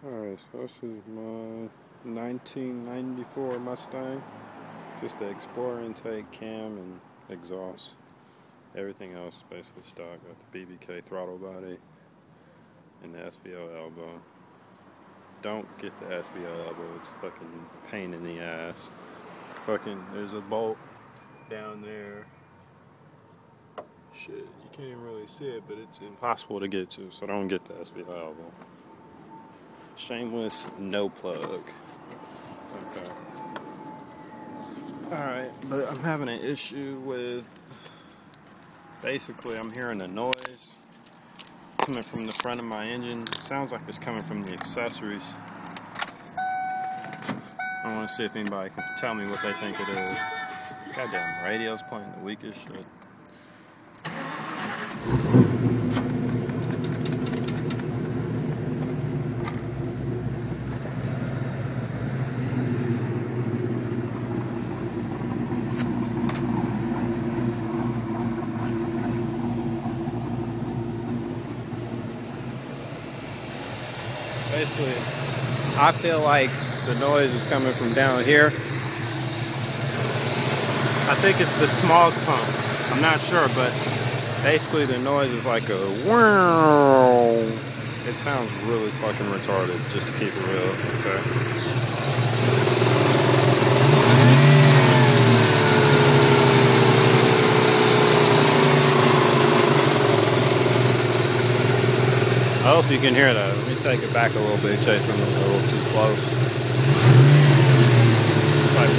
Alright, so this is my 1994 Mustang. Just the Explorer intake, cam, and exhaust. Everything else basically stock. Got the BBK throttle body and the SVL elbow. Don't get the SVL elbow, it's fucking pain in the ass. There's a bolt down there. Shit, you can't even really see it, but it's impossible to get to, so don't get the SVL elbow. Shameless no plug. Okay. Alright, but I'm having an issue with, basically I'm hearing a noise coming from the front of my engine. It sounds like it's coming from the accessories. I want to see if anybody can tell me what they think it is. Goddamn radio's playing the weakest shit. Basically, I feel like the noise is coming from down here. I think it's the smog pump. I'm not sure, but basically the noise is like a wow. It sounds really fucking retarded, just to keep it real, okay? I hope you can hear that. Let me take it back a little bit, Chase. I'm a little too close. It's like,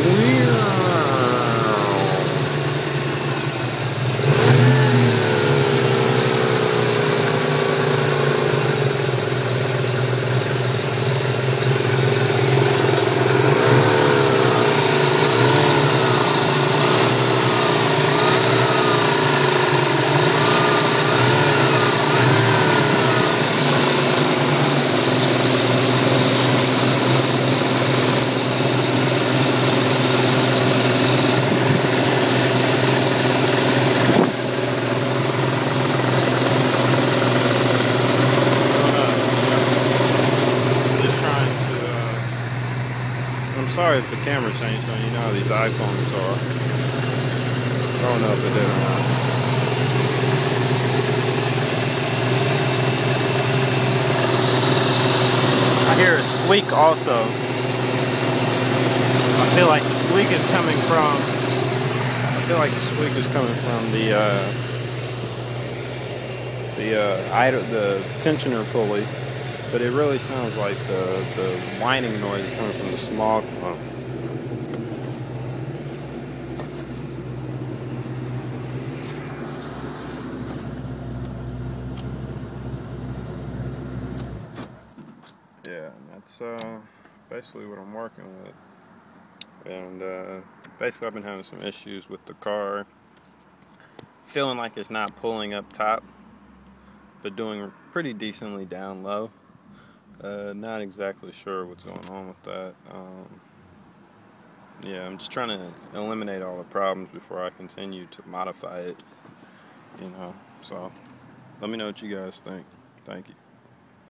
I'm sorry if the camera changed on you. Know how these iPhones are. I don't know if it did or not. I hear a squeak also. I feel like the squeak is coming from the tensioner pulley. But it really sounds like the whining noise is coming from the smog pump. Yeah, and that's basically what I'm working with. And basically I've been having some issues with the car. Feeling like it's not pulling up top, but doing pretty decently down low. Not exactly sure what's going on with that. Yeah, I'm just trying to eliminate all the problems before I continue to modify it, you know. So, let me know what you guys think. Thank you.